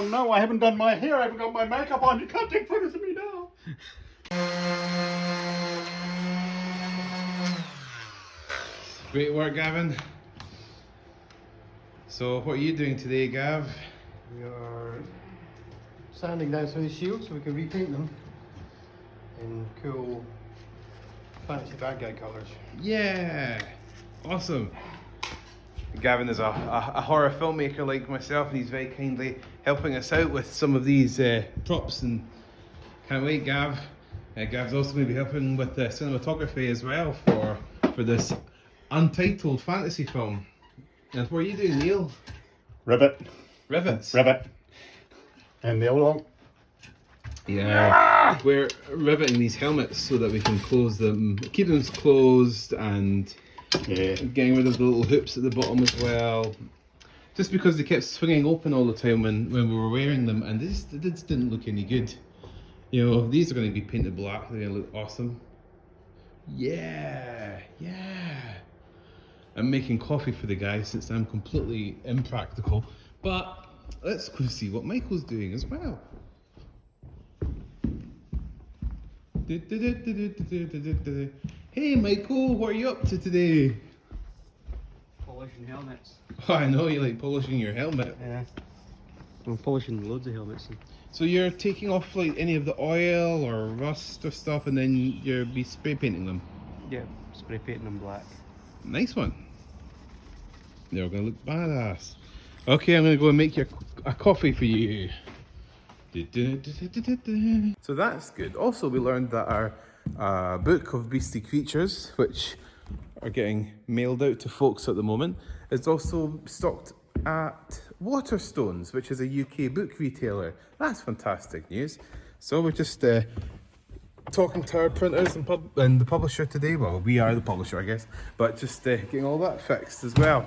Oh no, I haven't done my hair, I haven't got my makeup on, you can't take photos of me now. Great work, Gavin. So, what are you doing today, Gav? We are sanding down some of these shields so we can repaint them in cool fancy bad guy colours. Yeah, awesome. Gavin is a horror filmmaker like myself, and he's very kindly helping us out with some of these props, and can't wait, Gav. Gav's also going to be helping with the cinematography as well for this untitled fantasy film. And what are you doing, Neil? Rivet. Rivets. Rivet. And the other one. Yeah, we're riveting these helmets so that we can close them, keep them closed, and getting rid of the little hoops at the bottom as well. Just because they kept swinging open all the time when we were wearing them, and this didn't look any good. You know, these are going to be painted black. They're going to look awesome. Yeah. I'm making coffee for the guys since I'm completely impractical. But let's go see what Michael's doing as well. Hey Michael, what are you up to today? Polishing helmets. Oh, I know you like polishing your helmet. Yeah. I'm polishing loads of helmets. So you're taking off like any of the oil or rust or stuff, and then you'll be spray painting them? Yeah, spray painting them black. Nice one. They're gonna look badass. Okay, I'm gonna go and make you a coffee for you. So that's good. Also, we learned that our book of beastly creatures, which are getting mailed out to folks at the moment, is also stocked at Waterstones, which is a UK book retailer. That's fantastic news. So we're just talking to our printers and the publisher today. Well, we are the publisher, I guess, but just getting all that fixed as well.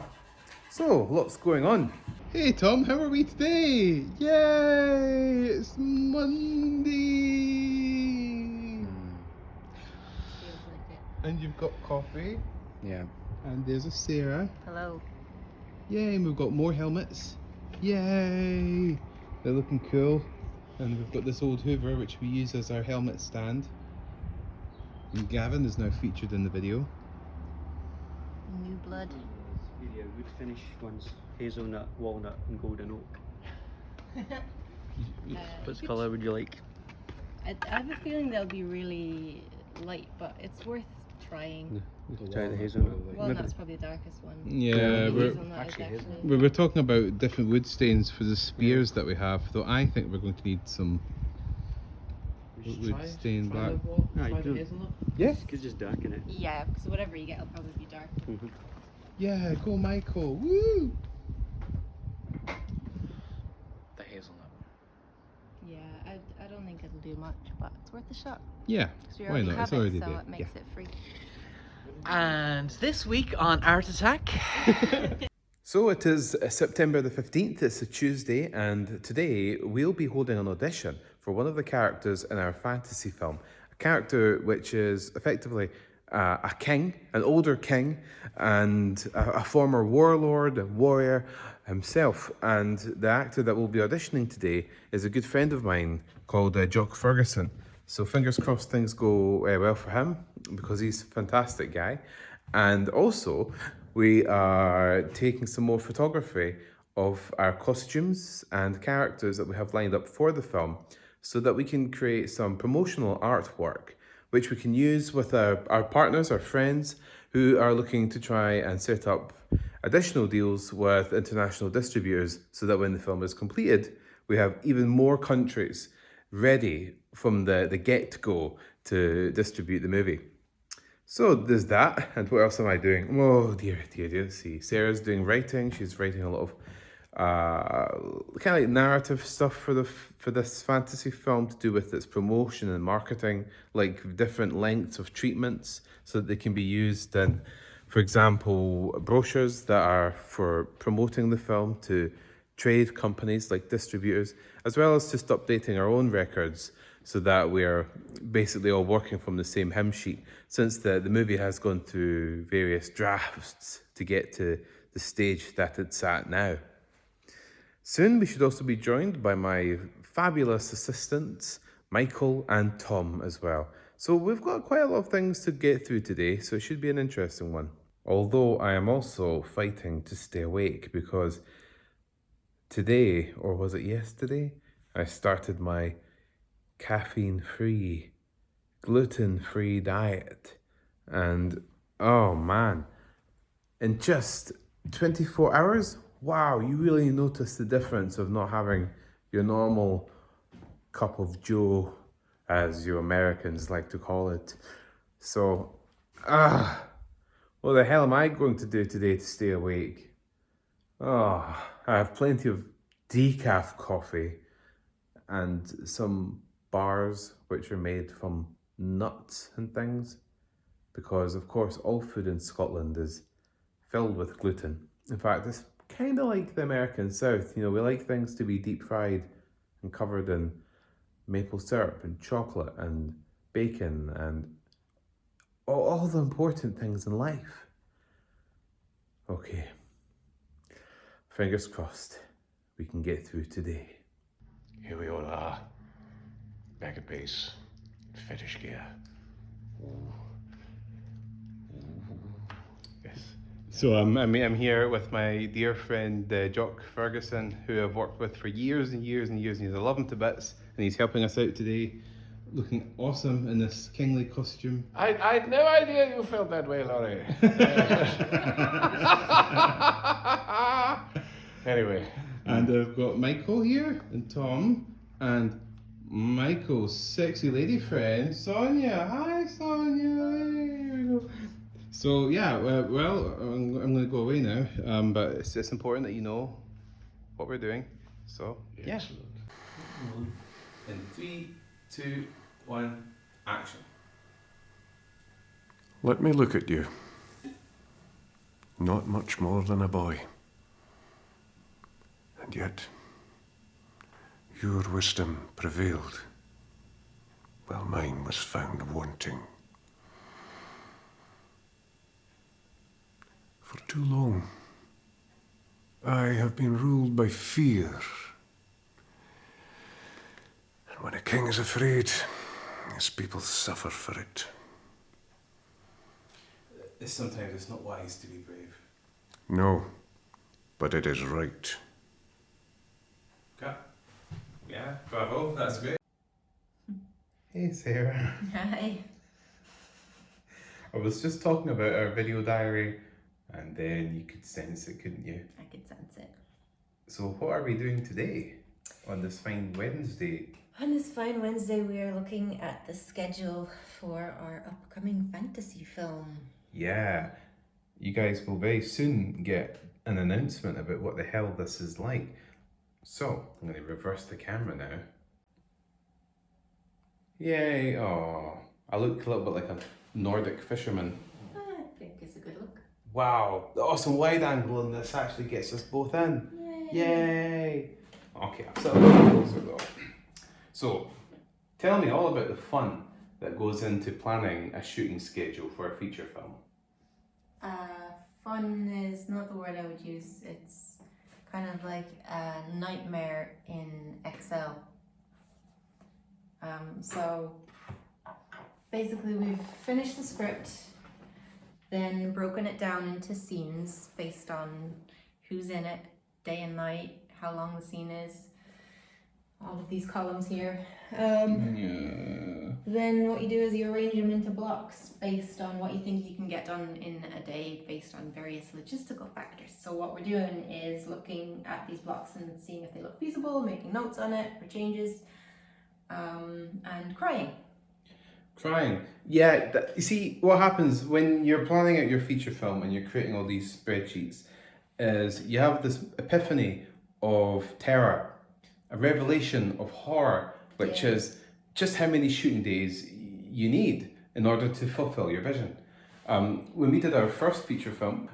So, lots going on. Hey Tom, how are we today? Yay! It's Monday! Feels like it. And you've got coffee. Yeah. And there's a Sarah. Hello. Yay, and we've got more helmets. Yay! They're looking cool. And we've got this old Hoover which we use as our helmet stand. And Gavin is now featured in the video. New blood. Yeah, wood finish ones. Hazelnut, walnut and golden oak. What colour would you like? I have a feeling they'll be really light, but it's worth trying. We can try the hazelnut. Walnut's probably the darkest one. Yeah, Hazelnut is we were talking about different wood stains for the spears that we have, though I think we're going to need some wood stain black. Yeah. You could just darken it. Yeah, because whatever you get will probably be dark. Mm-hmm. Yeah, go Michael! Woo! The hazelnut. Yeah, I don't think it'll do much, but it's worth a shot. Yeah, We why already not? have It's already it, so there. it makes it free. And this week on Art Attack. So it is September the 15th, it's a Tuesday, and today we'll be holding an audition for one of the characters in our fantasy film. A character which is effectively a king, an older king, and a former warlord and warrior himself. And the actor that we'll be auditioning today is a good friend of mine called Jock Ferguson. So fingers crossed things go well for him, because he's a fantastic guy. And also, we are taking some more photography of our costumes and characters that we have lined up for the film, so that we can create some promotional artwork which we can use with our partners, our friends, who are looking to try and set up additional deals with international distributors, so that when the film is completed, we have even more countries ready from the get-go to distribute the movie. So there's that, and what else am I doing? Oh dear. Let's see. Sarah's doing writing. She's writing a lot of kind of like narrative stuff for this fantasy film, to do with its promotion and marketing, like different lengths of treatments, so that they can be used in, for example, brochures that are for promoting the film to trade companies like distributors, as well as just updating our own records, so that we're basically all working from the same hymn sheet, since the movie has gone through various drafts to get to the stage that it's at now. Soon we should also be joined by my fabulous assistants, Michael and Tom as well. So we've got quite a lot of things to get through today, so it should be an interesting one. Although I am also fighting to stay awake because today, or was it yesterday, I started my caffeine-free, gluten-free diet. And oh man, in just 24 hours, wow, you really notice the difference of not having your normal cup of joe, as you Americans like to call it. So, what the hell am I going to do today to stay awake? Oh, I have plenty of decaf coffee and some bars which are made from nuts and things, because of course all food in Scotland is filled with gluten. In fact, it's kind of like the American South. You know, we like things to be deep fried and covered in maple syrup and chocolate and bacon and all the important things in life. Okay, fingers crossed we can get through today. Here we all are. Back at base. Fetish gear. Ooh. Yes. So I'm here with my dear friend Jock Ferguson, who I've worked with for years and years and years, and I love him to bits, and he's helping us out today, looking awesome in this kingly costume. I had no idea you felt that way, Laurie. Anyway. And I've got Michael here, and Tom, and Michael's sexy lady friend, Sonia. Hi, Sonia. Here we go. So yeah, well, I'm going to go away now, but it's important that you know what we're doing. So yeah. Excellent. In 3, 2, 1, action. Let me look at you. Not much more than a boy. And yet, your wisdom prevailed, while mine was found wanting. For too long, I have been ruled by fear. And when a king is afraid, his people suffer for it. Sometimes it's not wise to be brave. No, but it is right. Okay. Yeah, bravo, that's great. Hey Sarah. Hi. I was just talking about our video diary, and then you could sense it, couldn't you? I could sense it. So what are we doing today on this fine Wednesday? On this fine Wednesday, we are looking at the schedule for our upcoming fantasy film. Yeah, you guys will very soon get an announcement about what the hell this is like. So, I'm going to reverse the camera now. Yay, oh, I look a little bit like a Nordic fisherman. I think it's a good look. Wow, the awesome wide angle in this actually gets us both in. Yay! Okay, I'll sit a little closer though. So, tell me all about the fun that goes into planning a shooting schedule for a feature film. Fun is not the word I would use. It's kind of like a nightmare in Excel. So basically we've finished the script, then broken it down into scenes based on who's in it, day and night, how long the scene is, all of these columns here. Then what you do is you arrange them into blocks based on what you think you can get done in a day based on various logistical factors. So what we're doing is looking at these blocks and seeing if they look feasible, making notes on it for changes, and crying. Crying. Yeah, you see, what happens when you're planning out your feature film and you're creating all these spreadsheets is you have this epiphany of terror, a revelation of horror, which is just how many shooting days you need in order to fulfill your vision. When we did our first feature film,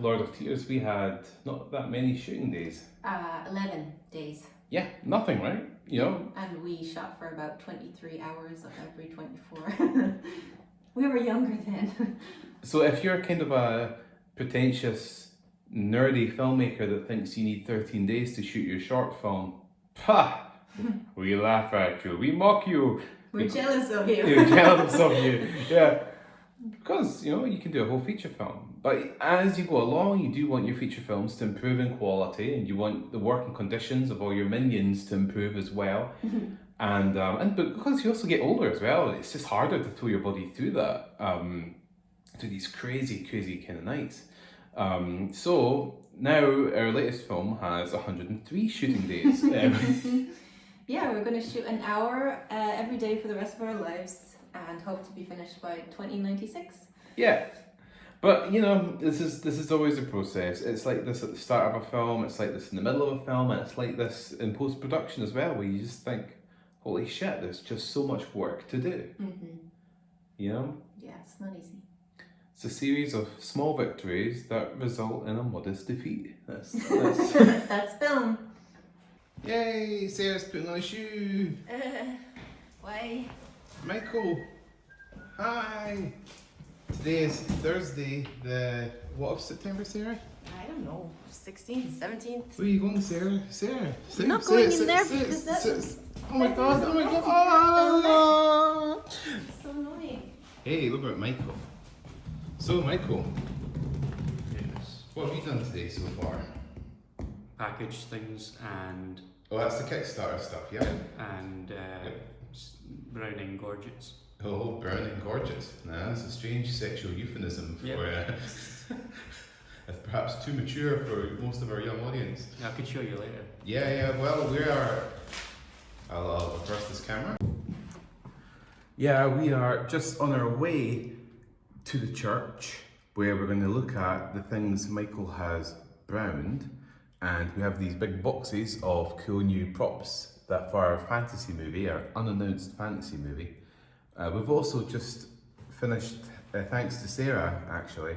Lord of Tears, we had not that many shooting days. 11 days. Yeah, nothing, right? You know? And we shot for about 23 hours of every 24. We were younger then. So if you're kind of a pretentious nerdy filmmaker that thinks you need 13 days to shoot your short film. Ha! We laugh at you, we mock you. We're jealous of you. We're jealous of you, yeah. Because, you know, you can do a whole feature film. But as you go along, you do want your feature films to improve in quality, and you want the working conditions of all your minions to improve as well. And but because you also get older as well, it's just harder to throw your body through that, through these crazy kind of nights. So now our latest film has 103 shooting days. Yeah, we're going to shoot an hour every day for the rest of our lives and hope to be finished by 2096. Yeah, but you know, this is always a process. It's like this at the start of a film, it's like this in the middle of a film, and it's like this in post-production as well, where you just think, holy shit, there's just so much work to do. You know? Yeah, it's not easy. It's a series of small victories that result in a modest defeat. That's That's film. Yay, Sarah's putting on a shoe. Why? Michael, hi. Today is Thursday, what of September, Sarah? I don't know, 16th, 17th? Where are you going, Sarah? Sarah, I'm not going in there because that's... Oh my god, oh! so annoying. Hey, look at Michael. So, Michael, Yes. what have you done today so far? Package things and Oh, that's the Kickstarter stuff, yeah? browning gorgets. Oh, burning gorgeous. Now, that's a strange sexual euphemism for... Yep. It's perhaps too mature for most of our young audience. I could show you later. Yeah, well, we are... I'll reverse this camera. Yeah, we are just on our way to the church where we're going to look at the things Michael has browned, and we have these big boxes of cool new props that for our fantasy movie, our unannounced fantasy movie. We've also just finished, thanks to Sarah actually,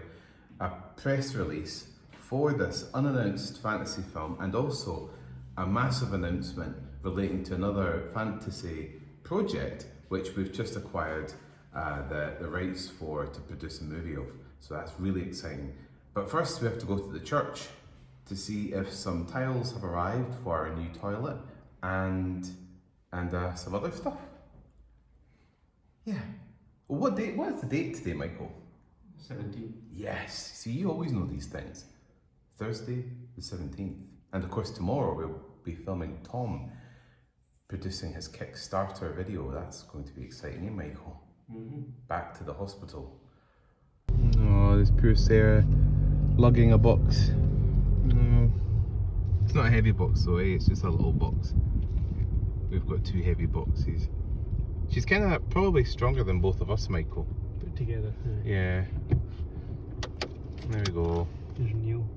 a press release for this unannounced fantasy film, and also a massive announcement relating to another fantasy project which we've just acquired the rights for to produce a movie of. So that's really exciting. But first we have to go to the church to see if some tiles have arrived for our new toilet and some other stuff. Yeah. Well, what is the date today, Michael? 17. Yes. See, you always know these things. Thursday the 17th. And of course tomorrow we'll be filming Tom producing his Kickstarter video. That's going to be exciting, eh, Michael? Back to the hospital. Oh, this poor Sarah lugging a box. It's not a heavy box though, eh? It's just a little box. We've got two heavy boxes. She's kind of probably stronger than both of us, Michael. Put together. Yeah. There we go. There's Neil.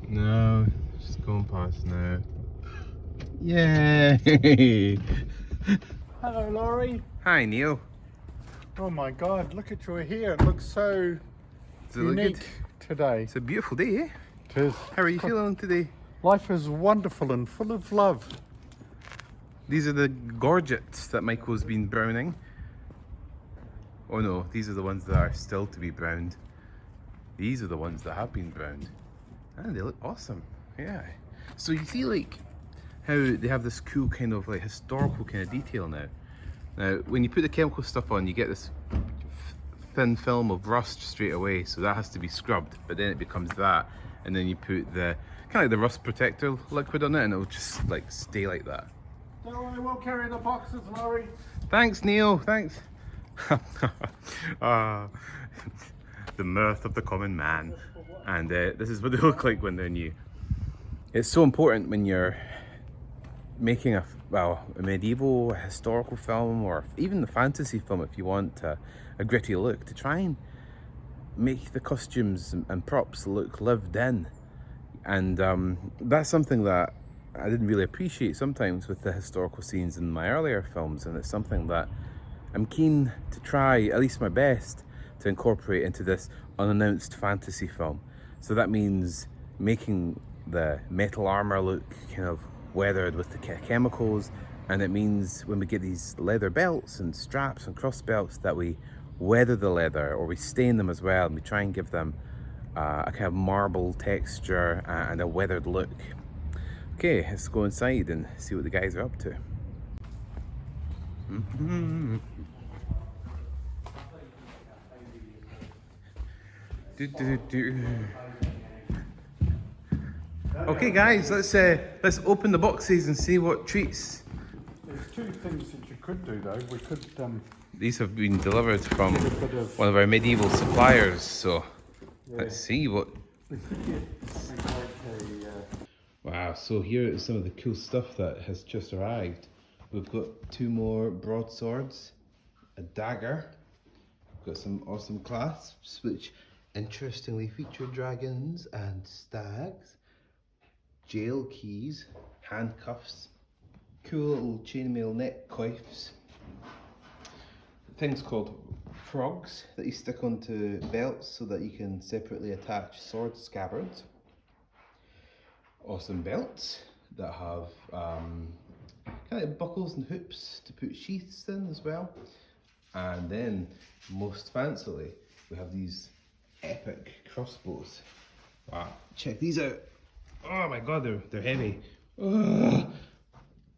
No, just going past now. Yay! Hello, Laurie. Hi, Neil. Oh my God, look at your hair. It looks so Does it look good? unique today. It's a beautiful day, eh? It is. How are you feeling today? Life is wonderful and full of love. These are the gorgets that Michael's been browning. Oh no, these are the ones that are still to be browned. These are the ones that have been browned. And they look awesome, yeah. So you see like how they have this cool kind of like historical kind of detail now. Now, when you put the chemical stuff on, you get this thin film of rust straight away, so that has to be scrubbed, but then it becomes that, and then you put the kind of like the rust protector liquid on it, and it'll just like stay like that. Don't worry, we'll carry the boxes, Laurie. Thanks, Neil, thanks. The mirth of the common man. And this is what they look like when they're new. It's so important when you're making a medieval, historical film, or even the fantasy film, if you want a gritty look, to try and make the costumes and props look lived in. And that's something that I didn't really appreciate sometimes with the historical scenes in my earlier films, and it's something that I'm keen to try, at least my best, to incorporate into this unannounced fantasy film. So that means making the metal armor look kind of weathered with the chemicals, and it means when we get these leather belts and straps and cross belts that we weather the leather, or we stain them as well, and we try and give them a kind of marble texture and a weathered look. Okay, let's go inside and see what the guys are up to. Okay guys, let's open the boxes and see what treats. There's two things that you could do though. We could These have been delivered from a bit of one of our medieval suppliers, so let's see what. we could get something like a Wow, so here is some of the cool stuff that has just arrived. We've got 2 more broadswords, a dagger, we've got some awesome clasps which interestingly feature dragons and stags, jail keys, handcuffs, cool little chainmail neck coifs, things called frogs that you stick onto belts so that you can separately attach sword scabbards. Awesome belts that have kind of buckles and hoops to put sheaths in as well. And then, most fancily, we have these epic crossbows. Wow, check these out. Oh my god, they're heavy. Ugh.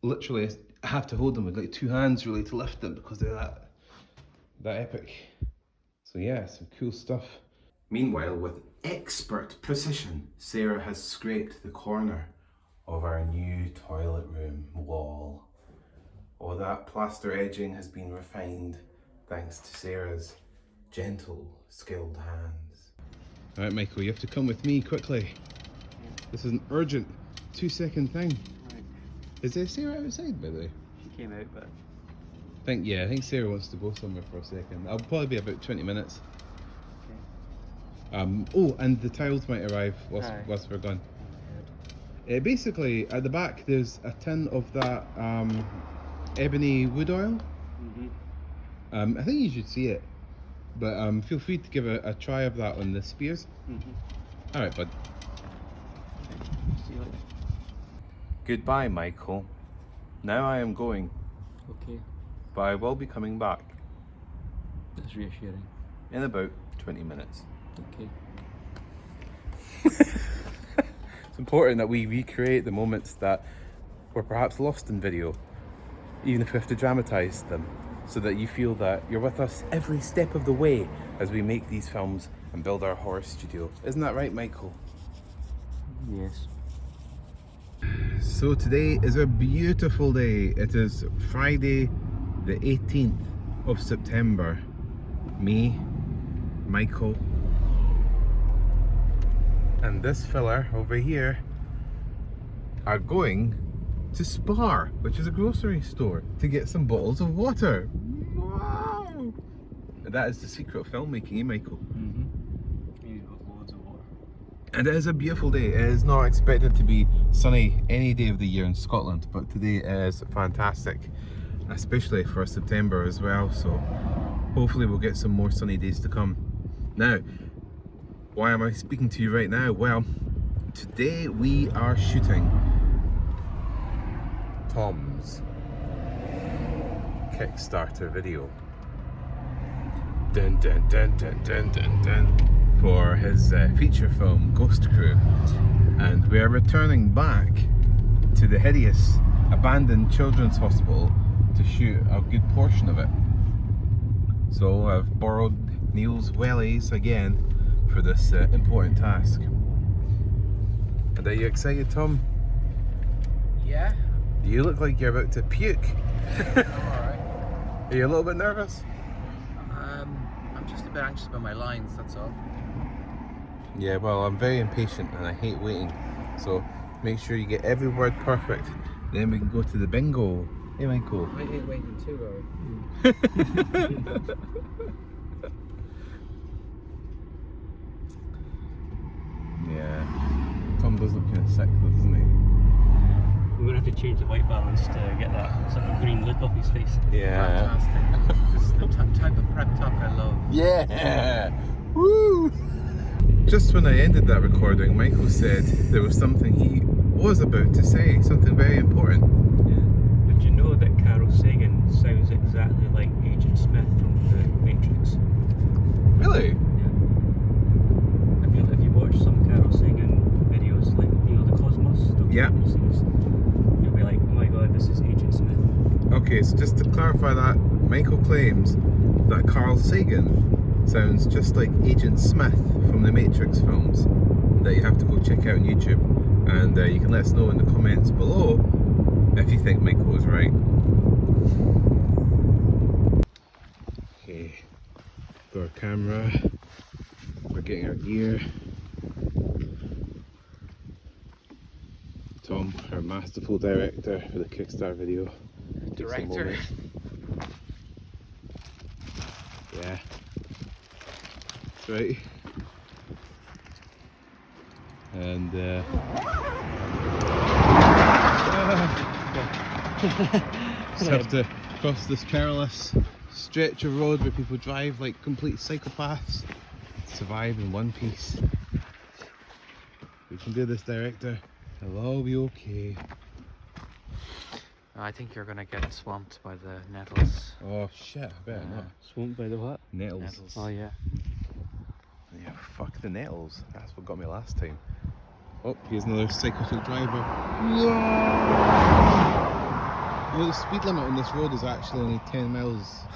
Literally, I have to hold them with like 2 hands really to lift them because they're that epic. So yeah, some cool stuff. Meanwhile, with expert precision, Sarah has scraped the corner of our new toilet room wall. Oh, that plaster edging has been refined thanks to Sarah's gentle, skilled hands. All right, Michael, you have to come with me quickly. This is an urgent 2-second thing. Right. Is there Sarah outside, by the way? She came out, but I think Sarah wants to go somewhere for a second. I'll probably be about 20 minutes. Oh, and the tiles might arrive whilst we're gone. Basically, at the back, there's a tin of that ebony wood oil. I think you should see it, but feel free to give a try of that on the spears. All right, bud. see you later. Goodbye, Michael. Now I am going, Okay, but I will be coming back that's reassuring. in about 20 minutes. Okay. It's important that we recreate the moments that were perhaps lost in video, even if we have to dramatize them, so that you feel that you're with us every step of the way as we make these films and build our horror studio. Isn't that right, Michael? Yes. So today is a beautiful day. It is Friday the 18th of September. Me, Michael, and this fella over here are going to Spar, which is a grocery store, to get some bottles of water. Wow! That is the secret of filmmaking, eh, Michael? You've got loads of water. And it is a beautiful day. It is not expected to be sunny any day of the year in Scotland, but today is fantastic, especially for September as well. So hopefully we'll get some more sunny days to come. Now, why am I speaking to you right now? Well, today we are shooting Tom's Kickstarter video. Dun dun dun dun dun dun dun. For his feature film Ghost Crew, and we are returning back to the hideous abandoned children's hospital to shoot a good portion of it. So I've borrowed Neil's wellies again for this important task. And are you excited, Tom? Yeah. You look like you're about to puke. Alright. Are you a little bit nervous? I'm just a bit anxious about my lines, that's all. Yeah, well, I'm very impatient and I hate waiting. So make sure you get every word perfect. Then we can go to the bingo. Hey, Michael. I hate waiting too, Yeah. Tom does look kind of sick though, doesn't he? We're going to have to change the white balance to get that sort of green look off his face. Yeah. Fantastic. This is the type of prep talk I love. Yeah! Woo! Just when I ended that recording, Michael said there was something he was about to say, something very important. Yeah. Did you know that Carol Sagan sounds exactly like Agent Smith from The Matrix? Really? Yeah. If you Okay, so just to clarify that, Michael claims that Carl Sagan sounds just like Agent Smith from the Matrix films, that you have to go check out on YouTube, and you can let us know in the comments below if you think Michael is right. Okay, got our camera, we're getting our gear. Tom, our masterful director for the Kickstarter video. Takes a moment. Yeah. That's right. And just have to cross this perilous stretch of road where people drive like complete psychopaths, survive in one piece. We can do this, director. It'll all be okay. I think you're gonna get swamped by the nettles. Oh shit, I better not. Swamped by the what? Nettles. Oh yeah. Yeah, fuck the nettles. That's what got me last time. Oh, here's another psychotic driver. No! You know, the speed limit on this road is actually only 10 miles.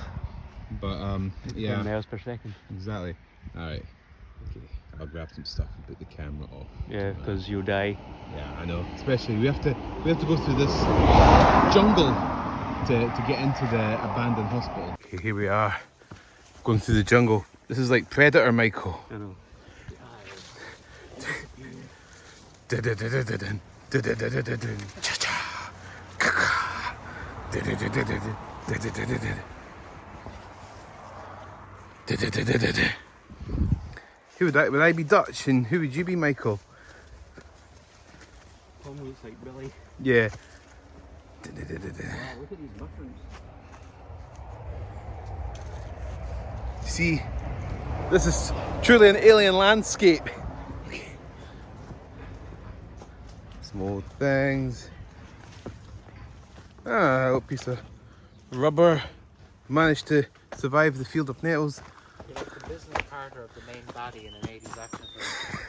But, yeah. 10 miles per second. Exactly. Alright. Okay, I'll grab some stuff and put the camera off. Yeah, because you'll die. Yeah, I know. Especially, we have to go through this jungle to get into the abandoned hospital. Okay, here we are. Going through the jungle. This is like Predator, Michael. I know. Who would I be Dutch, and who would you be, Michael? Tom looks like Billy. Yeah. Wow, look at these mushrooms. See, this is truly an alien landscape. Some old things. Ah, a little piece of rubber. Managed to survive the field of nettles. You're like the business partner of the main baddie in an 80s action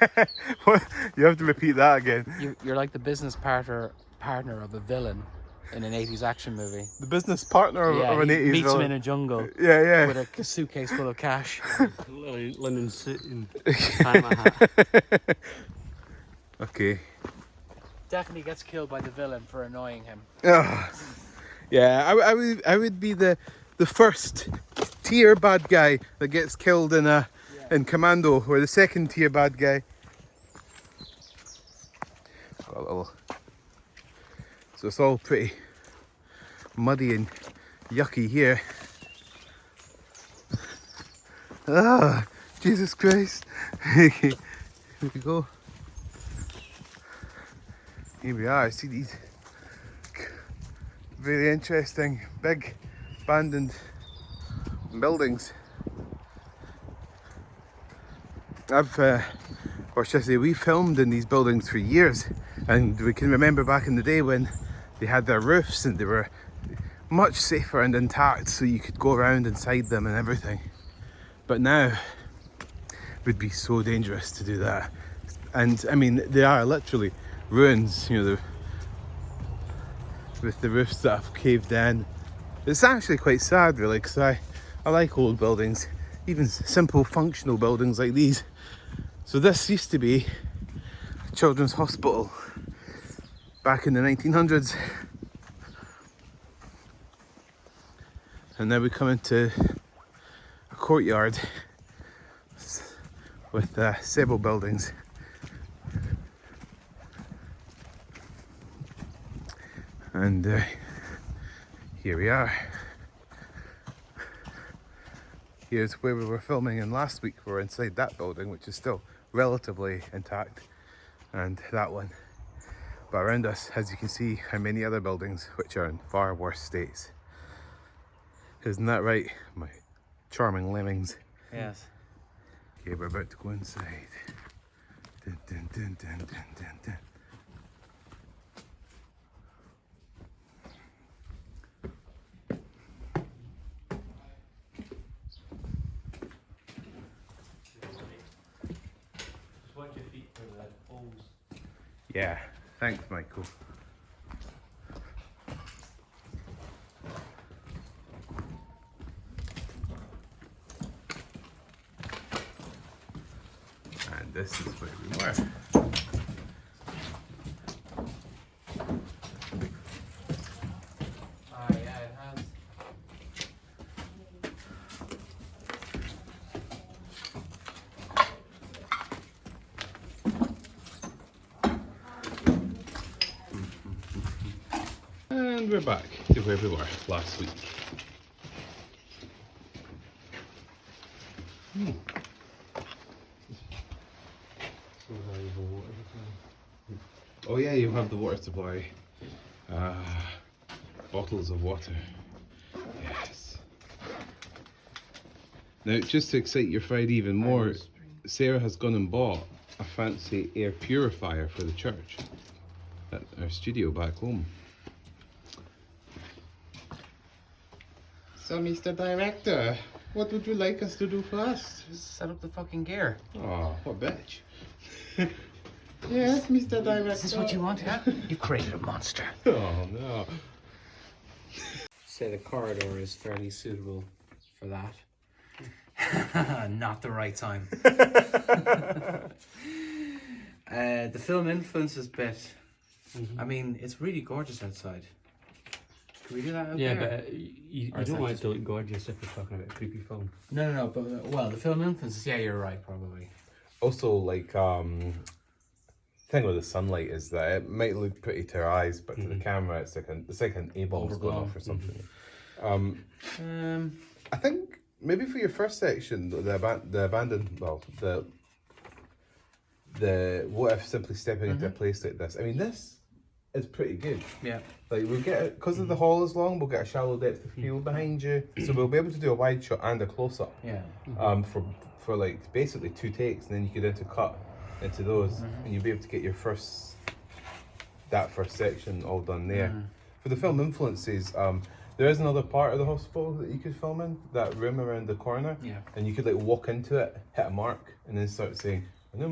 film. What? You have to repeat that again. You're like the business partner of a villain in an 80s action movie. The business partner of an 80s meets him villain. in a jungle Yeah. with a suitcase full of cash. Linen suit and Panama hat. Okay. Definitely gets killed by the villain for annoying him. Oh. Yeah, I would be the first tier bad guy that gets killed in Commando, or the second tier bad guy. Got a little. So it's all pretty muddy and yucky here. Ah, Jesus Christ. Here we go. Here we are. See these very interesting big abandoned buildings. Or should I say, we filmed in these buildings for years, and we can remember back in the day when they had their roofs and they were much safer and intact, so you could go around inside them and everything. But now it would be so dangerous to do that. And I mean, they are literally ruins, you know, with the roofs that have caved in. It's actually quite sad, really, because I like old buildings, even simple functional buildings like these. So this used to be a children's hospital back in the 1900s. And now we come into a courtyard with several buildings. And here we are. Here's where we were filming in last week. We're inside that building, which is still relatively intact, and that one. But around us, as you can see, are many other buildings which are in far worse states. Isn't that right, my charming lemmings? Yes. Okay, we're about to go inside. Dun, dun, dun, dun, dun, dun, dun. Yeah, thanks, Michael. this is where we were. Ah, yeah, it has. And we're back to where we were last week. Oh yeah, you have the water supply. Bottles of water. Yes. Now, just to excite your Friday even more, Sarah has gone and bought a fancy air purifier for the church at our studio back home. So, Mr. Director, what would you like us to do first? Set up the fucking gear. Oh, what bitch. Yes, Mr. Director. Is this what you want, yeah? You created a monster. Oh, no. Say the corridor is fairly suitable for that. Not the right time. The film influences bit. I mean, it's really gorgeous outside. Can we do that out Yeah, there? but you Or is don't that want it just- to look gorgeous if we're talking about a creepy film. No, but well, the film influences. Yeah, you're right, probably. Also, like, thing with the sunlight is that it might look pretty to our eyes, but to the camera, it's like an A-bomb's going off or something. I think maybe for your first section, the abandoned, well, the what if simply stepping into a place like this. I mean, this is pretty good. Yeah. Like we'll get it because the hall is long. We'll get a shallow depth of field behind you, so we'll be able to do a wide shot and a close up. Yeah. For like basically 2 takes, and then you could intercut into those, and you'll be able to get your first section all done there. For the film influences, there is another part of the hospital that you could film in, that room around the corner. Yeah. And you could like walk into it, hit a mark, and then start saying, and then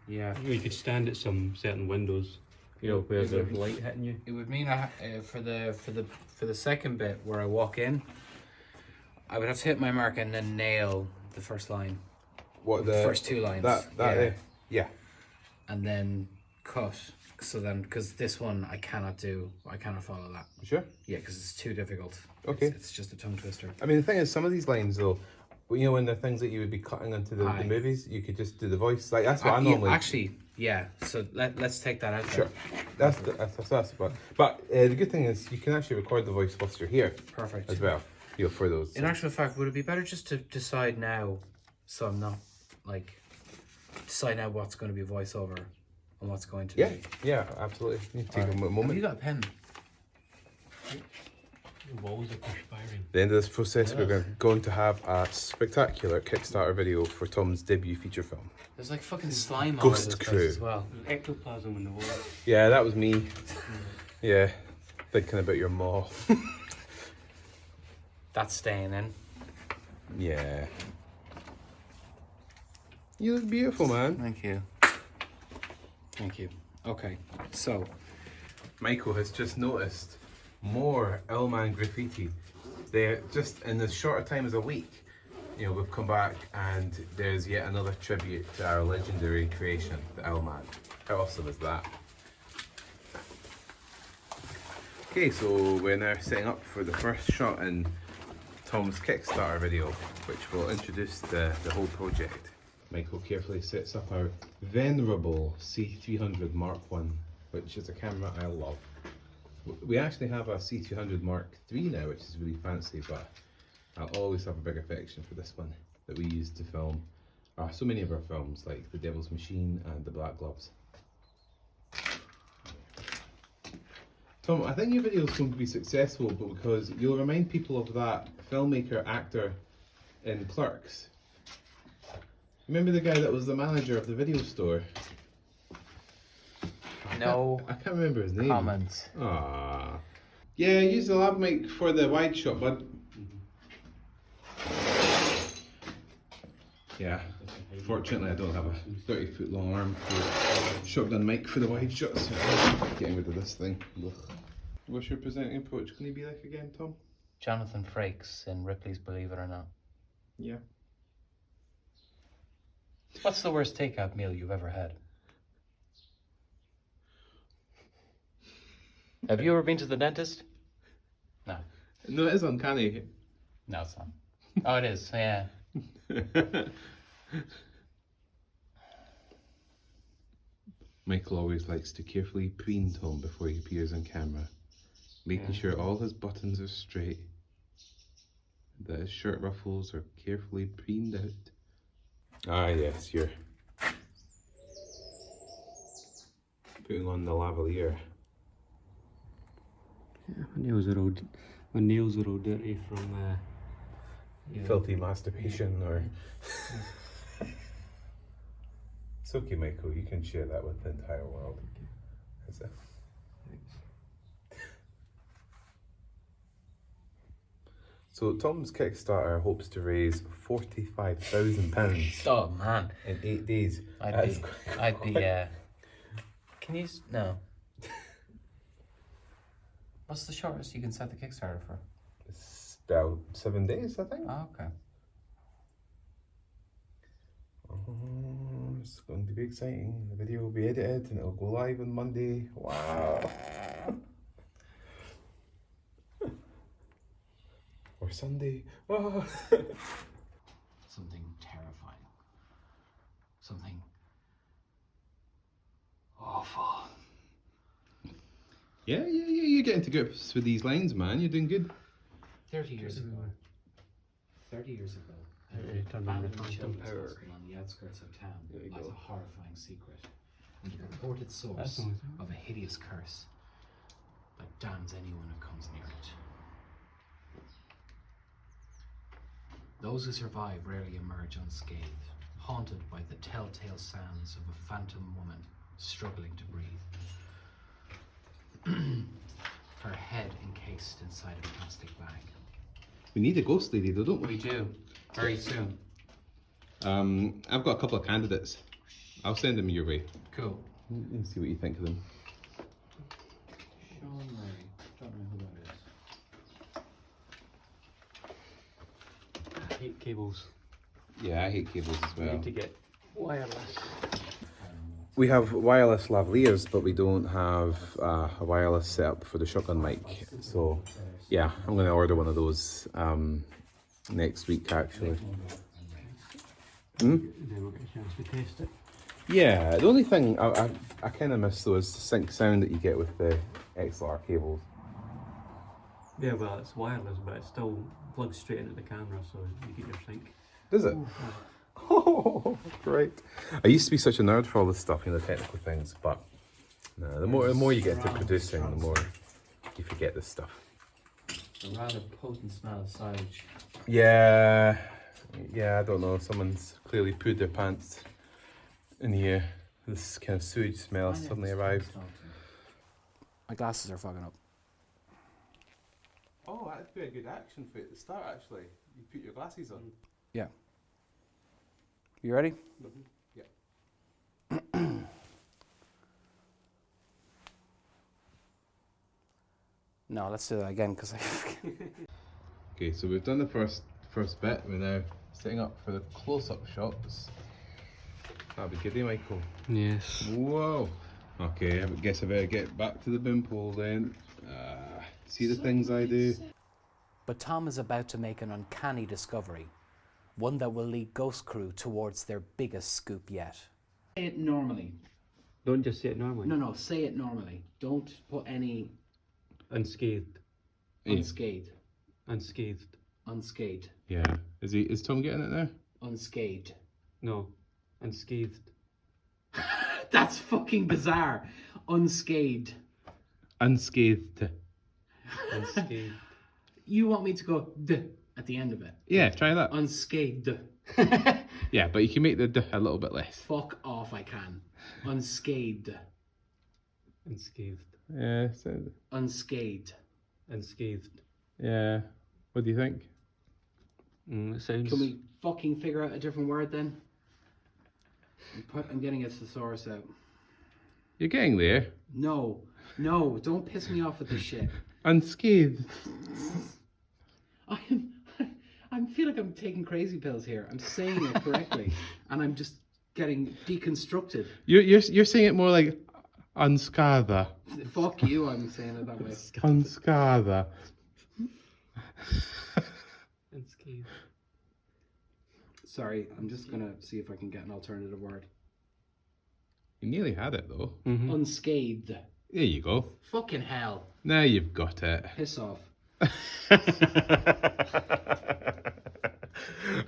Yeah. You could stand at some certain windows, you know, where there's light hitting you. It would mean for the second bit where I walk in, I would have to hit my mark and then nail the first line. What The first 2 lines. Yeah. And then cut. So then, because this one I cannot follow that. Sure. Yeah, because it's too difficult. Okay. It's just a tongue twister. I mean, the thing is, some of these lines though, you know, when they're things that you would be cutting into the Aye. movies, you could just do the voice. Like that's what I normally. Actually, yeah. So let's take that out. Sure. Then. That's but the good thing is you can actually record the voice whilst you're here Perfect. as well. You know, for those. In actual fact, would it be better just to decide now, so I'm not like decide now what's going to be voiceover and what's going to be. Yeah, absolutely. You take a Have you moment. got a pen? The walls are perspiring. At the end of this process, we're going to have a spectacular Kickstarter video for Tom's debut feature film. There's like fucking slime all over Ghost this Crew. place as well. There's ectoplasm in the wall. Yeah, that was me. Yeah, thinking about your maw. That's staying in. Yeah. You look beautiful, man. Thank you. Thank you. Okay, so Michael has just noticed more Owlman graffiti. They're just in as short a time as a week. You know, we've come back and there's yet another tribute to our legendary creation, the Owlman. How awesome is that? Okay, so we're now setting up for the first shot in Tom's Kickstarter video, which will introduce the whole project. Michael carefully sets up our venerable C300 Mark I, which is a camera I love. We actually have a C200 Mark III now, which is really fancy, but I'll always have a big affection for this one that we use to film so many of our films, like The Devil's Machine and The Black Gloves. Tom, I think your video is going to be successful, but because you'll remind people of that filmmaker actor in Clerks. Remember the guy that was the manager of the video store? no I can't remember his name. comments. Ah, yeah, use the lab mic for the wide shot, bud. Yeah, fortunately I don't have a 30-foot long arm for shotgun mic for the wide shot, so I'm getting rid of this thing. Ugh. What's your presenting approach going to be like again, Tom? Jonathan Frakes in Ripley's Believe It or Not. Yeah. What's the worst takeout meal you've ever had? Have you ever been to the dentist? No. No, it is uncanny. No, it's not. Oh, it is. Yeah. Michael always likes to carefully preen Tom before he appears on camera, making sure all his buttons are straight, that his shirt ruffles are carefully preened out. Ah yes, you're putting on the lavalier. Yeah, my nails are all dirty from Filthy masturbation or... It's okay, Michael, you can share that with the entire world. Is it? So Tom's Kickstarter hopes to raise £45,000 Oh man, in 8 days. I'd be. Can you? No. What's the shortest you can set the Kickstarter for? It's about 7 days, I think. Oh, okay. Oh, it's going to be exciting. The video will be edited and it'll go live on Monday. Wow. Or Sunday. Oh. Something terrifying. Something awful. Yeah, you're getting to grips with these lines, man. You're doing good. 30 years ago. 30 years ago. Abandoned Children's power. hospital on the outskirts of town There you lies go. a horrifying secret and the purported source That's nice. of a hideous curse that damns anyone who comes near it. Those who survive rarely emerge unscathed, haunted by the telltale sounds of a phantom woman struggling to breathe. Her head encased inside a plastic bag. We need a ghost lady though, don't we? We do. Very soon. I've got a couple of candidates. I'll send them your way. Cool. And see what you think of them. Sean Murray. Don't know who that is. I hate cables. Yeah, I hate cables as We well. need to get wireless. We have wireless lavaliers, but we don't have a wireless setup for the shotgun mic. So, yeah, I'm going to order one of those next week, actually. Then we'll get a chance to test it. Yeah, the only thing I kind of miss though is the sync sound that you get with the XLR cables. Yeah, well, it's wireless, but it still plugs straight into the camera, so you get your sync. Does it? Oh, great. I used to be such a nerd for all this stuff, the technical things, but no, the more you get into producing, the more you forget this stuff. A rather potent smell of silage. Yeah, I don't know. Someone's clearly pooed their pants in here. This kind of sewage smell suddenly arrived. My glasses are fogging up. Oh, that'd be a good action for it at the start, actually. You put your glasses on. Yeah. You ready? Yeah. No, let's do that again because I. Okay, so we've done the first bit. We're now setting up for the close-up shots. That'll be good, Michael. Yes. Whoa. Okay, I guess I better get back to the bin pole then. See the things I do? But Tom is about to make an uncanny discovery, one that will lead Ghost Crew towards their biggest scoop yet. Say it normally. Don't just say it normally. No, say it normally. Don't put any Unscathed. Yeah. unscathed. Unscathed. Unscathed. Yeah. Is Tom getting it now? Unscathed. No. Unscathed. That's fucking bizarre. Unscathed. Unscathed. Unscathed. You want me to go d at the end of it? Yeah, try that. Unscathed. Yeah, but you can make the d a little bit less. Fuck off, I can. Unscathed. Unscathed. Yeah, Unscathed. Unscathed. yeah. What do you think? It sounds. Can we fucking figure out a different word then? I'm getting a thesaurus out. You're getting there. No, don't piss me off with this shit. Unscathed. I feel like I'm taking crazy pills here. I'm saying it correctly, and I'm just getting deconstructed. You're saying it more like unscather. Fuck you, I'm saying it that way. Unscather. Unscathed. Sorry, I'm just gonna see if I can get an alternative word. You nearly had it though. Unscathed. There you go. Fucking hell. Now you've got it. Piss off.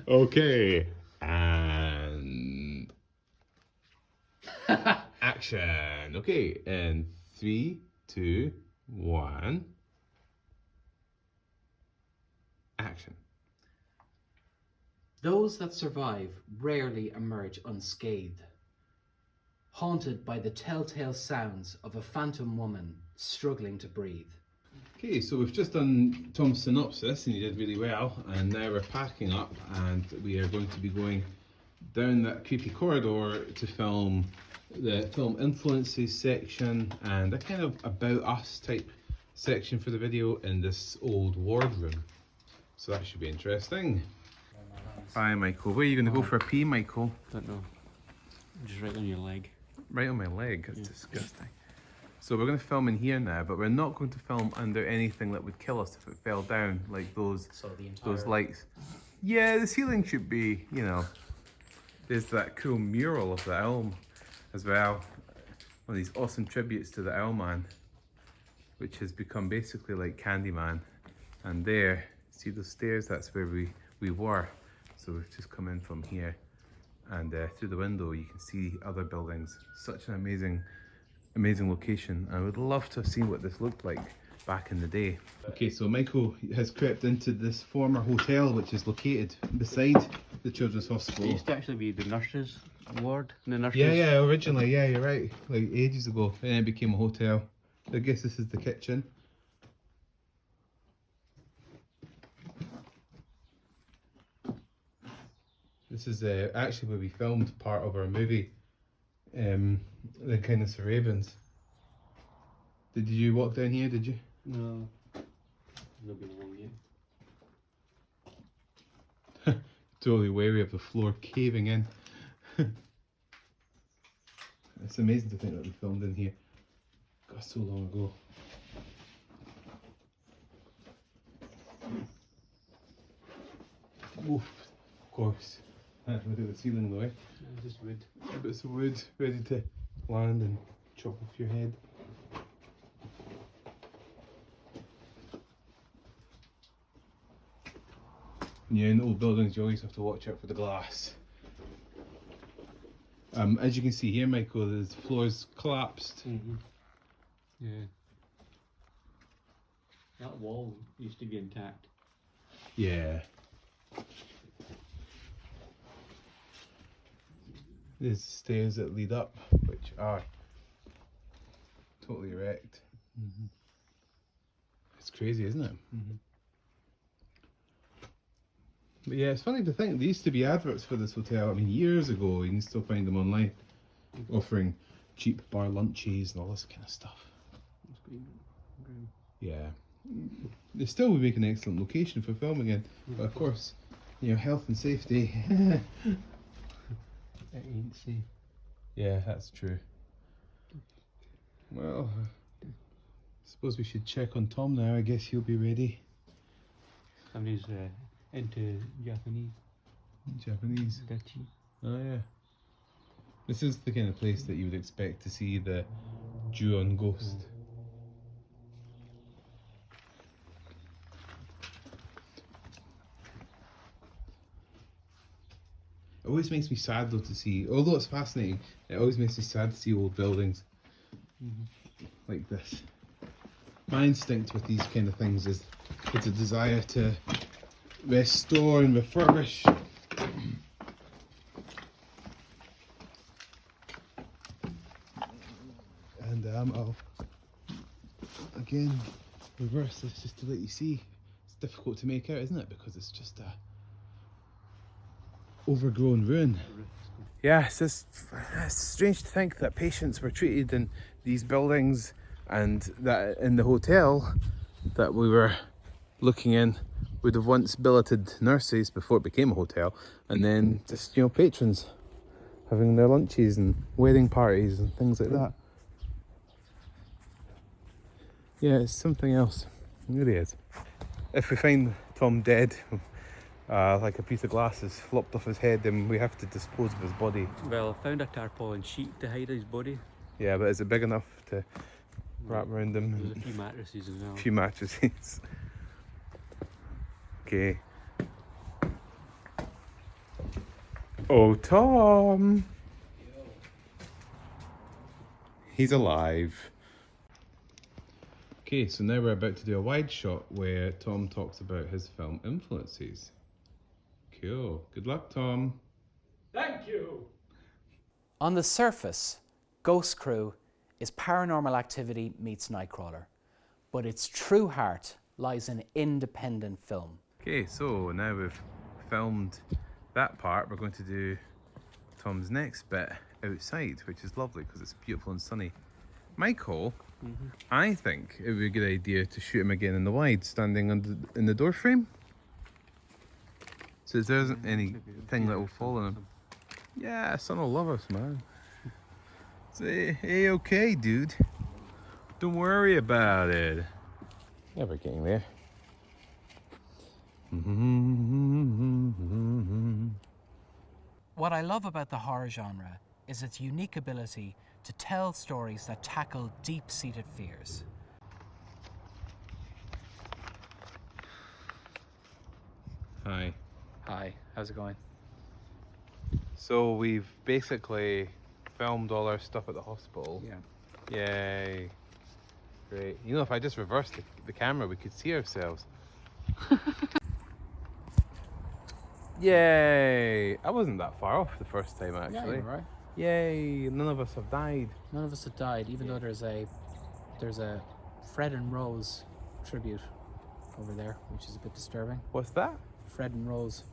Okay. And action. Okay. And 3, 2, 1. Action. Those that survive rarely emerge unscathed, haunted by the telltale sounds of a phantom woman struggling to breathe. Okay, so we've just done Tom's synopsis and he did really well, and now we're packing up and we are going to be going down that creepy corridor to film the film influences section and a kind of about us type section for the video in this old wardroom. So that should be interesting. Bye, Michael. Where are you going to go for a pee, Michael? Don't know. Just right on your leg. Right on my leg. That's disgusting. So we're going to film in here now, but we're not going to film under anything that would kill us if it fell down, like those lights. Yeah, the ceiling should be, you know. There's that cool mural of the Elm as well. One of these awesome tributes to the Owlman, which has become basically like Candyman. And there, see those stairs? That's where we were. So we've just come in from here, and through the window you can see other buildings. Such an amazing location. I would love to have seen what this looked like back in the day. Okay, so Michael has crept into this former hotel which is located beside the Children's It Hospital. used to actually be the nurses' ward. The nurses. Yeah, originally, yeah, you're right. Like ages ago, and then it became a hotel. I guess this is the kitchen. This is actually where we filmed part of our movie, The Kindness of Ravens. Did you walk down here, did you? No. Not been long yet. Totally wary of the floor caving in. It's amazing to think that we filmed in here. God, so long ago. Oof, of course. Look at the ceiling though, eh? Just wood. Bits of wood ready to land and chop off your head. Yeah, in old buildings you always have to watch out for the glass. As you can see here, Michael, the floor's collapsed. Yeah. That wall used to be intact. Yeah. There's stairs that lead up, which are totally wrecked. It's crazy, isn't it? But yeah, it's funny to think there used to be adverts for this hotel. I mean, years ago. You can still find them online, offering cheap bar lunches and all this kind of stuff. Yeah, they still would make an excellent location for filming in, but of course, you know, health and safety. It ain't safe. Yeah, that's true. Well, I suppose we should check on Tom now. I guess he'll be ready. Somebody's into Japanese. Japanese. Dachi. Oh yeah. This is the kind of place that you would expect to see the Ju-on ghost. It always makes me sad though to see, although it's fascinating, it always makes me sad to see old buildings like this. My instinct with these kind of things is it's a desire to restore and refurbish. And I'll again reverse this just to let you see. It's difficult to make out, isn't it? Because it's just a overgrown ruin. Yeah, it's strange to think that patients were treated in these buildings and that in the hotel that we were looking in would have once billeted nurses before it became a hotel, and then just, you know, patrons having their lunches and wedding parties and things like that. Yeah, it's something else. It really is. If we find Tom dead, like a piece of glass has flopped off his head, then we have to dispose of his body. Well, I found a tarpaulin sheet to hide his body. Yeah, but is it big enough to wrap around him? There's a few mattresses as well. A few mattresses. Okay. Oh, Tom! He's alive. Okay, so now we're about to do a wide shot where Tom talks about his film influences. Cool. Good luck, Tom. Thank you. On the surface, Ghost Crew is paranormal activity meets Nightcrawler, but its true heart lies in independent film. Okay, so now we've filmed that part, we're going to do Tom's next bit outside, which is lovely because it's beautiful and sunny. Michael, I think it would be a good idea to shoot him again in the wide, standing in the door frame. So there isn't anything that will fall on him. Yeah, son will love us, man. Say, hey, okay, dude. Don't worry about it. Yeah, we're getting there. What I love about the horror genre is its unique ability to tell stories that tackle deep-seated fears. Hi. Hi, how's it going? So we've basically filmed all our stuff at the hospital. Yeah. Yay. Great. You know, if I just reversed the camera, we could see ourselves. Yay! I wasn't that far off the first time, actually. Yeah, you're right. Yay! None of us have died. None of us have died, even though there's a Fred and Rose tribute over there, which is a bit disturbing. What's that? Fred and Rose.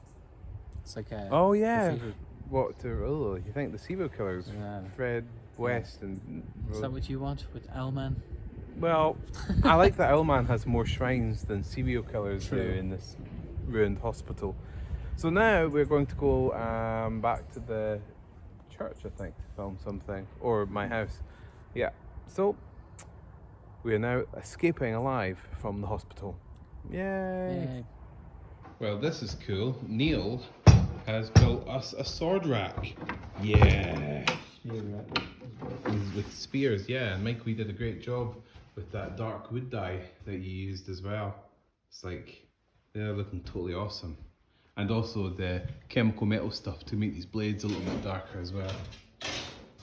It's like a Oh, yeah. graffiti. What to... Oh, you think the serial killers? Yeah. Fred, West and... Is that what you want with Owlman? Well, I like that Owlman has more shrines than serial killers do True. in this ruined hospital. So now we're going to go back to the church, I think, to film something. Or my house. Yeah. So we are now escaping alive from the hospital. Yay! Yay. Well, this is cool. Neil has built us a sword rack. Yeah. With spears, yeah. And Mike, we did a great job with that dark wood dye that you used as well. It's like, they're looking totally awesome. And also the chemical metal stuff to make these blades a little bit darker as well.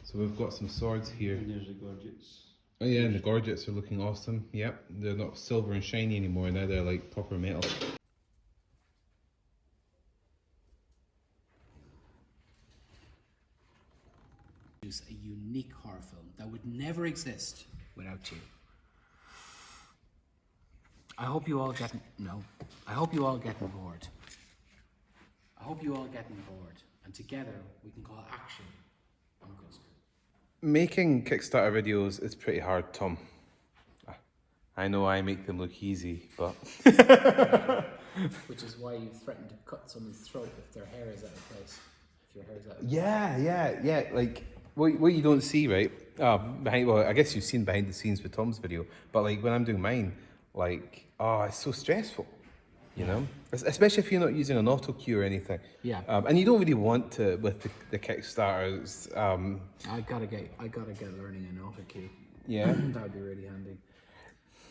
So we've got some swords here. And there's the gorgets. Oh yeah, and the gorgets are looking awesome. Yep, they're not silver and shiny anymore, now they're like proper metal. Produce a unique horror film that would never exist without you. I hope you all get I hope you all get on board. I hope you all get on board, and together we can call action on Ghost Crew. Making Kickstarter videos is pretty hard, Tom. I know I make them look easy, but... Which is why you threatened to cut someone's throat if their hair is out of place. If your hair is out of place. Yeah, like, what you don't see, right? Well, I guess you've seen behind the scenes with Tom's video, but like when I'm doing mine, like, it's so stressful, you know? Especially if you're not using an auto cue or anything. Yeah. And you don't really want to with the Kickstarters. I gotta get learning an auto cue. Yeah. That would be really handy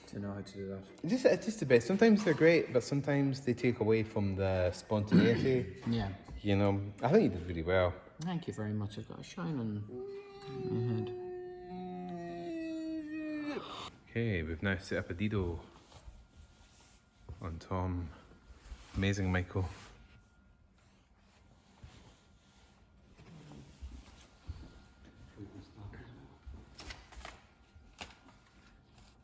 to know how to do that. Just a bit. Sometimes they're great, but sometimes they take away from the spontaneity. Yeah. You know, I think you did really well. Thank you very much. I've got a shine on my head. Okay, we've now set up a Dido on Tom. Amazing, Michael.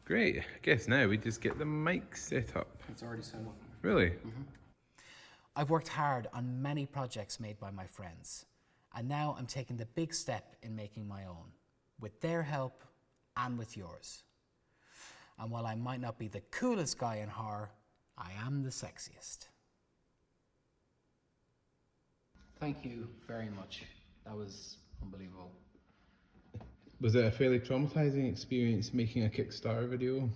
Great. I guess now we just get the mic set up. It's already set up. Really? I've worked hard on many projects made by my friends, and now I'm taking the big step in making my own, with their help and with yours. And while I might not be the coolest guy in horror, I am the sexiest. Thank you very much. That was unbelievable. Was it a fairly traumatizing experience making a Kickstarter video?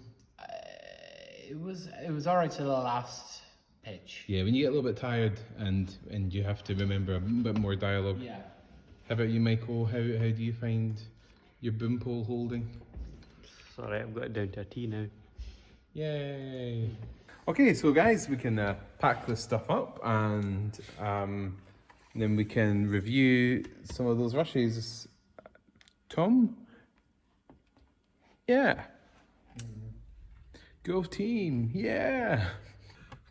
It was alright till the last pitch. Yeah, when you get a little bit tired and you have to remember a bit more dialogue. Yeah. How about you, Michael? How do you find your boom pole holding? It's alright, I've got it down to a T now. Yay! Okay, so guys, we can pack this stuff up and then we can review some of those rushes. Tom? Yeah. Go team, yeah.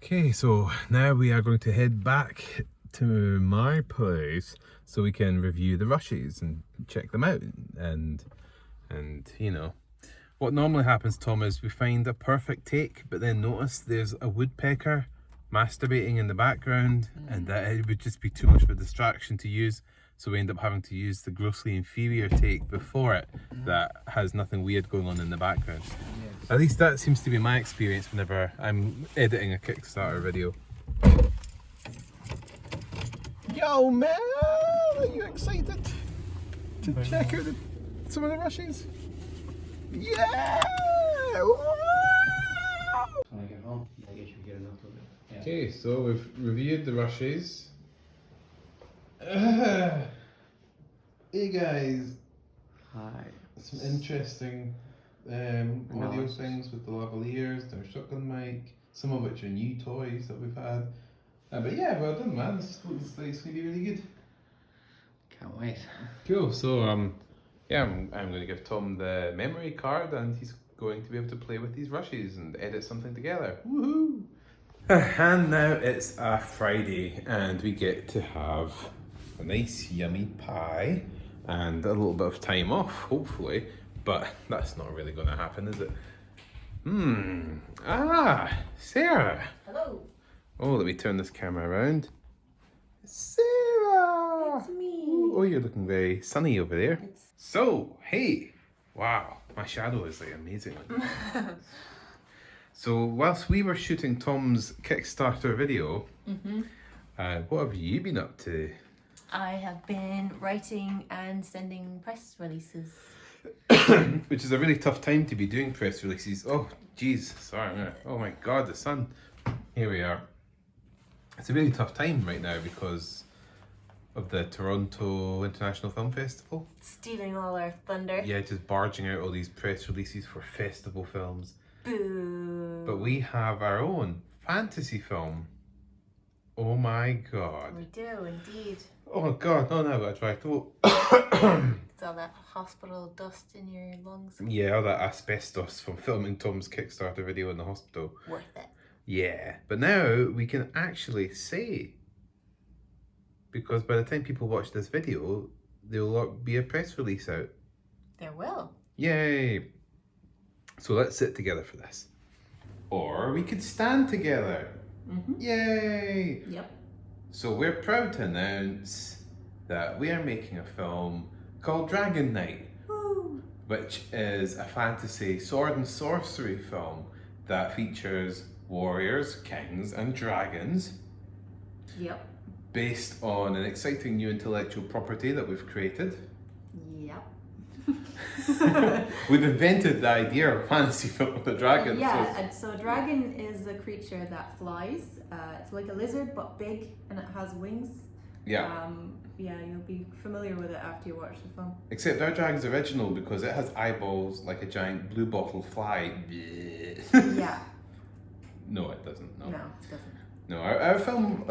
Okay, so now we are going to head back to my place so we can review the rushes and check them out and you know. What normally happens, Tom, is we find a perfect take, but then notice there's a woodpecker masturbating in the background, and that it would just be too much of a distraction to use. So we end up having to use the grossly inferior take before it that has nothing weird going on in the background. Yes. At least that seems to be my experience whenever I'm editing a Kickstarter video. Yo, man! Are you excited to check out some of the rushes? Yeah! When I get home, I guess you get enough of it. Yeah. Okay, so we've reviewed the rushes. Hey guys, Hi. some interesting audio Analysis. things with the lavaliers, their shotgun mic, some of which are new toys that we've had. But yeah, well done, man. This looks like it's going to be really good. Can't wait. Cool. So yeah, I'm going to give Tom the memory card, and he's going to be able to play with these rushes and edit something together. Woohoo! And now it's a Friday, and we get to have a nice yummy pie and a little bit of time off, hopefully. But that's not really going to happen, is it? Sarah. Hello. Oh, let me turn this camera around. Sarah! It's me. Ooh, oh, you're looking very sunny over there. So, hey! Wow, my shadow is like amazing. So, whilst we were shooting Tom's Kickstarter video, what have you been up to? I have been writing and sending press releases. Which is a really tough time to be doing press releases. Oh, geez, sorry. Oh my god, the sun. Here we are. It's a really tough time right now because of the Toronto International Film Festival. Stealing all our thunder. Yeah, just barging out all these press releases for festival films. Boo. But we have our own fantasy film. Oh my god. We do indeed. Oh god, no, no, that's right. Oh. It's all that hospital dust in your lungs. Yeah, all that asbestos from filming Tom's Kickstarter video in the hospital. Worth it. Yeah, but now we can actually say, because by the time people watch this video, there will be a press release out. There will. Yay! So let's sit together for this. Or we could stand together. Yay! Yep. So we're proud to announce that we are making a film called Dragon Knight, which is a fantasy sword and sorcery film that features warriors, kings, and dragons. Yep. Based on an exciting new intellectual property that we've created. Yep. We've invented the idea of a fantasy film with a dragon. Yeah, and so a dragon is a creature that flies. It's like a lizard but big, and it has wings. Yeah. Yeah, you'll be familiar with it after you watch the film. Except our dragon's original because it has eyeballs like a giant blue bottle fly. Yeah. No, it doesn't. No, No, it doesn't. No, our film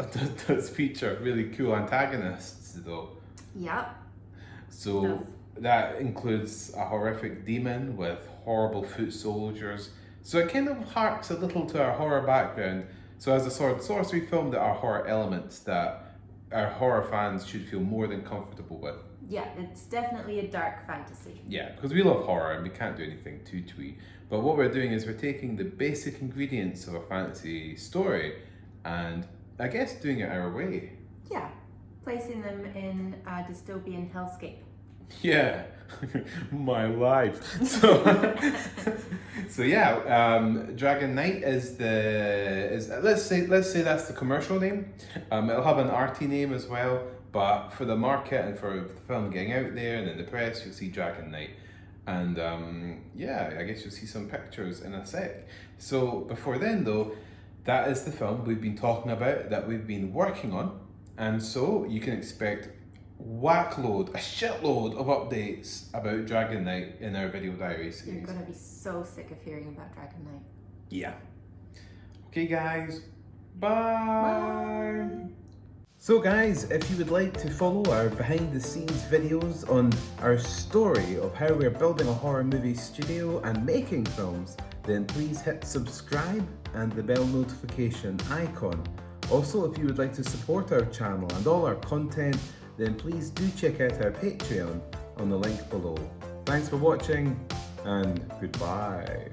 does feature really cool antagonists though. Yep. So Does. that includes a horrific demon with horrible foot soldiers. So it kind of harks a little to our horror background. So as a sword and sorcery film, there are horror elements that our horror fans should feel more than comfortable with. Yeah, it's definitely a dark fantasy. Yeah, because we love horror and we can't do anything too twee. But what we're doing is we're taking the basic ingredients of a fantasy story and I guess doing it our way. Yeah, placing them in a dystopian hellscape. Yeah, my life. So, so yeah, Dragon Knight is let's say that's the commercial name. It'll have an arty name as well, But for the market and for the film getting out there and in the press, you'll see Dragon Knight. And yeah, I guess you'll see some pictures in a sec. So before then though, that is the film we've been talking about, that we've been working on. And so you can expect a shitload of updates about Dragon Knight in our video diary series. You're gonna be so sick of hearing about Dragon Knight. Yeah. Okay guys, bye. So guys, if you would like to follow our behind the scenes videos on our story of how we're building a horror movie studio and making films, then please hit subscribe and the bell notification icon. Also, if you would like to support our channel and all our content, then please do check out our Patreon on the link below. Thanks for watching and goodbye.